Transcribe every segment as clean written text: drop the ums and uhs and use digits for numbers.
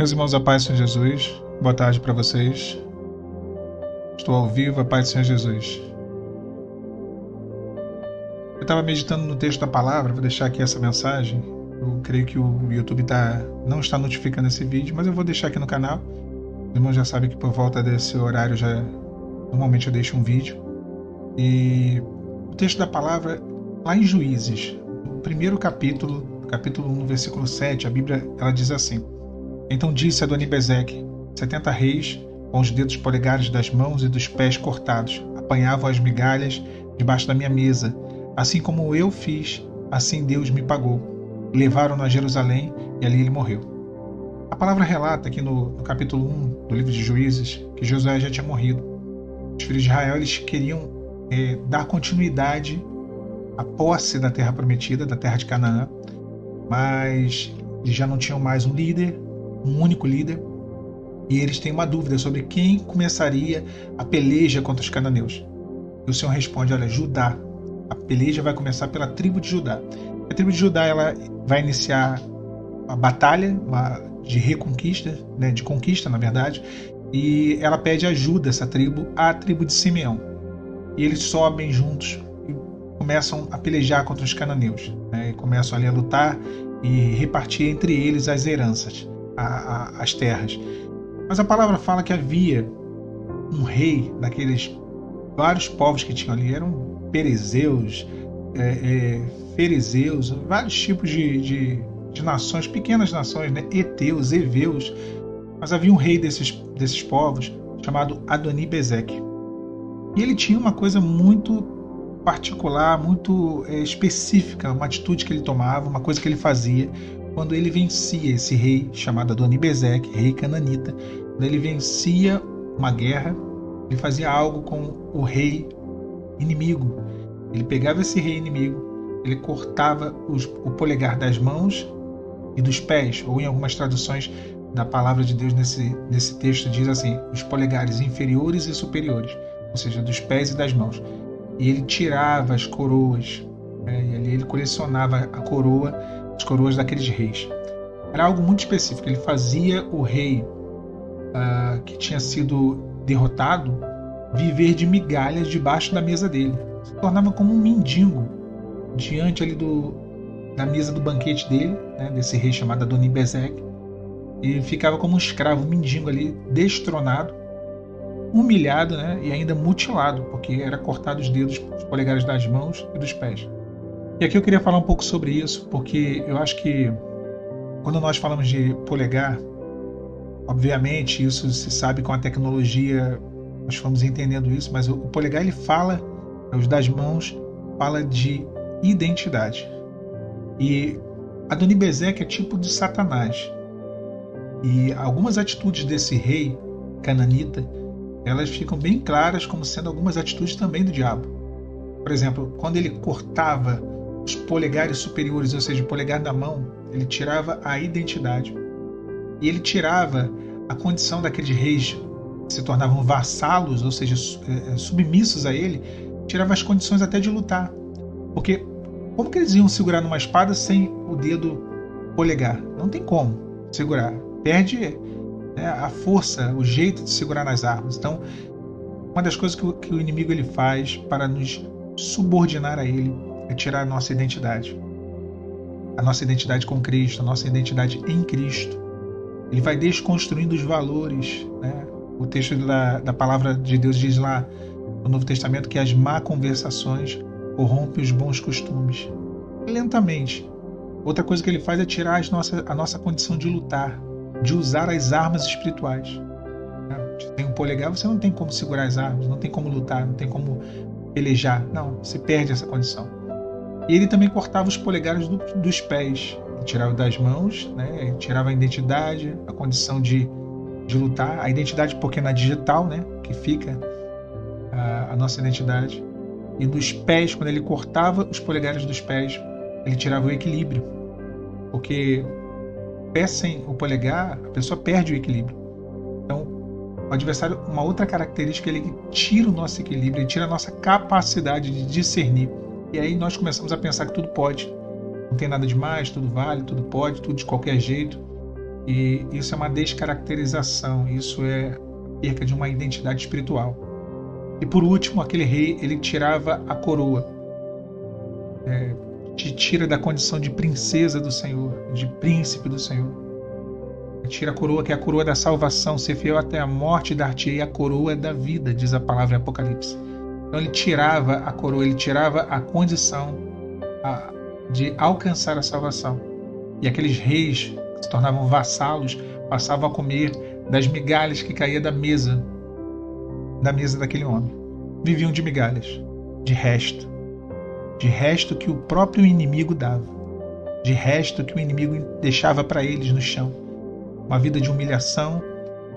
Meus irmãos, a paz do Senhor Jesus, boa tarde para vocês. Estou ao vivo, a paz do Senhor Jesus. Eu estava meditando no texto da palavra, vou deixar aqui essa mensagem. Eu creio que o YouTube não está notificando esse vídeo, mas eu vou deixar aqui no canal. Os irmãos já sabem que por volta desse horário normalmente eu deixo um vídeo. E o texto da palavra, lá em Juízes, no primeiro capítulo 1, versículo 7, a Bíblia ela diz assim: Então disse Adoni-Bezeque: 70 reis, com os dedos polegares das mãos e dos pés cortados, apanhavam as migalhas debaixo da minha mesa. Assim como eu fiz, assim Deus me pagou. Levaram-no a Jerusalém e ali ele morreu. A palavra relata aqui no capítulo 1 do livro de Juízes que Josué já tinha morrido. Os filhos de Israel eles queriam dar continuidade à posse da terra prometida, da terra de Canaã, mas eles já não tinham mais um líder, um único líder, e eles têm uma dúvida sobre quem começaria a peleja contra os cananeus. E o Senhor responde: olha, Judá. A peleja vai começar pela tribo de Judá. A tribo de Judá ela vai iniciar uma batalha de reconquista, de conquista, na verdade, e ela pede ajuda, essa tribo, à tribo de Simeão. E eles sobem juntos e começam a pelejar contra os cananeus, e começam ali a lutar e repartir entre eles as heranças, as terras. Mas a palavra fala que havia um rei daqueles vários povos que tinham ali, eram perezeus, ferezeus, vários tipos de nações, pequenas nações, heteus, heveus. Mas havia um rei desses povos chamado Adoni-Bezeque. E ele tinha uma coisa muito particular, muito específica, uma atitude que ele tomava, uma coisa que ele fazia quando ele vencia esse rei chamado Adoni-Bezeque, rei cananita. Quando ele vencia uma guerra, ele fazia algo com o rei inimigo. Ele pegava esse rei inimigo, ele cortava o polegar das mãos e dos pés, ou em algumas traduções da palavra de Deus nesse texto diz assim: os polegares inferiores e superiores, ou seja, dos pés e das mãos. E ele tirava as coroas, e ali ele colecionava as coroas daqueles reis. Era algo muito específico. Ele fazia o rei que tinha sido derrotado viver de migalhas debaixo da mesa dele. Se tornava como um mendigo diante ali da mesa do banquete dele, desse rei chamado Adoni-Bezeque, e ficava como um escravo, um mendigo ali, destronado, humilhado, e ainda mutilado, porque era cortado os dedos, os polegares das mãos e dos pés. E aqui eu queria falar um pouco sobre isso, porque eu acho que quando nós falamos de polegar, obviamente isso se sabe com a tecnologia, nós fomos entendendo isso, mas o polegar ele fala, os das mãos, fala de identidade. E Adoni-Bezeque é tipo de Satanás. E algumas atitudes desse rei cananita, elas ficam bem claras como sendo algumas atitudes também do diabo. Por exemplo, quando ele cortava os polegares superiores, ou seja, o polegar da mão, ele tirava a identidade. E ele tirava a condição daqueles reis que se tornavam vassalos, ou seja, submissos a ele, tirava as condições até de lutar. Porque como que eles iam segurar numa espada sem o dedo polegar? Não tem como segurar. Perde a força, o jeito de segurar nas armas. Então, uma das coisas que o inimigo ele faz para nos subordinar a ele é tirar a nossa identidade. A nossa identidade com Cristo, a nossa identidade em Cristo. Ele vai desconstruindo os valores. O texto da palavra de Deus diz lá no Novo Testamento que as má conversações corrompem os bons costumes. Lentamente. Outra coisa que ele faz é tirar a nossa condição de lutar, de usar as armas espirituais. Sem um polegar você não tem como segurar as armas, não tem como lutar, não tem como pelejar. Não, você perde essa condição. E ele também cortava os polegares dos pés. Ele tirava das mãos, ele tirava a identidade, a condição de lutar. A identidade porque na digital, que fica a nossa identidade. E dos pés, quando ele cortava os polegares dos pés, ele tirava o equilíbrio. Porque pé sem o polegar, a pessoa perde o equilíbrio. Então, o adversário, uma outra característica, ele tira o nosso equilíbrio, ele tira a nossa capacidade de discernir. E aí nós começamos a pensar que tudo pode. Não tem nada demais, tudo vale, tudo pode, tudo de qualquer jeito. E isso é uma descaracterização, isso é perca de uma identidade espiritual. E por último, aquele rei, ele tirava a coroa. Te tira da condição de princesa do Senhor, de príncipe do Senhor. Tira a coroa, que é a coroa da salvação. Ser fiel até a morte, dar-te-ei a coroa da vida, diz a palavra em Apocalipse. Então ele tirava a coroa, ele tirava a condição de alcançar a salvação. E aqueles reis que se tornavam vassalos passavam a comer das migalhas que caía da mesa daquele homem. Viviam de migalhas, de resto que o próprio inimigo dava, de resto que o inimigo deixava para eles no chão. Uma vida de humilhação,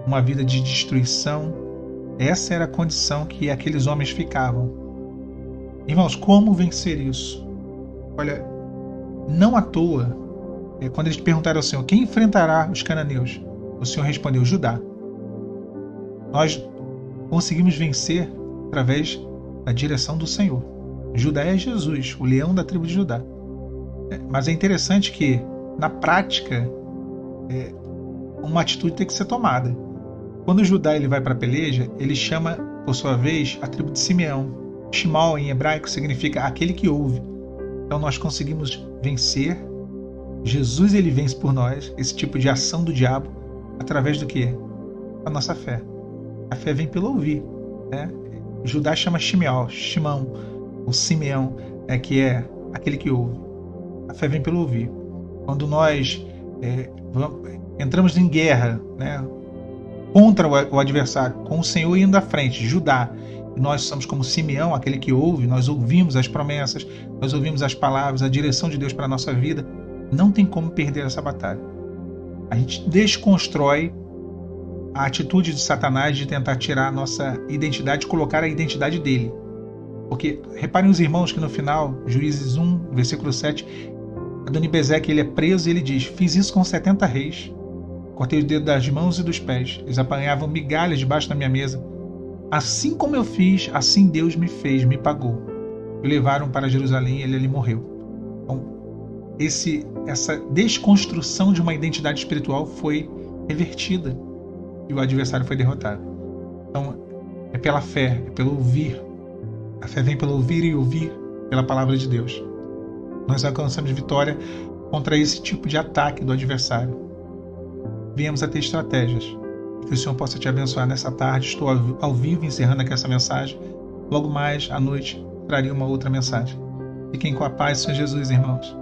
uma vida de destruição. Essa era a condição que aqueles homens ficavam. Irmãos, como vencer isso? Olha, não à toa, quando eles perguntaram ao Senhor, quem enfrentará os cananeus? O Senhor respondeu, Judá. Nós conseguimos vencer através da direção do Senhor. Judá é Jesus, o leão da tribo de Judá. Mas é interessante que, na prática, uma atitude tem que ser tomada. Quando Judá ele vai para a peleja, ele chama, por sua vez, a tribo de Simeão. Shimol, em hebraico, significa aquele que ouve. Então nós conseguimos vencer. Jesus ele vence por nós, esse tipo de ação do diabo, através do quê? Da nossa fé. A fé vem pelo ouvir. Judá chama Shimão, o Simeão, que é aquele que ouve. A fé vem pelo ouvir. Quando nós entramos em guerra, contra o adversário, com o Senhor indo à frente, Judá, e nós somos como Simeão, aquele que ouve, nós ouvimos as promessas, nós ouvimos as palavras, a direção de Deus para a nossa vida, não tem como perder essa batalha. A gente desconstrói a atitude de Satanás de tentar tirar a nossa identidade e colocar a identidade dele. Porque, reparem os irmãos que no final, Juízes 1, versículo 7, Adoni-Bezeque ele é preso e ele diz, fiz isso com 70 reis, cortei os dedos das mãos e dos pés, eles apanhavam migalhas debaixo da minha mesa. Assim como eu fiz, assim Deus me fez, me pagou. E o levaram para Jerusalém e ele ali morreu. Então, essa desconstrução de uma identidade espiritual foi revertida e o adversário foi derrotado. Então, é pela fé, é pelo ouvir. A fé vem pelo ouvir e ouvir pela palavra de Deus. Nós alcançamos vitória contra esse tipo de ataque do adversário. Viemos a ter estratégias. Que o Senhor possa te abençoar nessa tarde. Estou ao vivo encerrando aqui essa mensagem. Logo mais à noite trarei uma outra mensagem. Fiquem com a paz, Senhor Jesus, irmãos.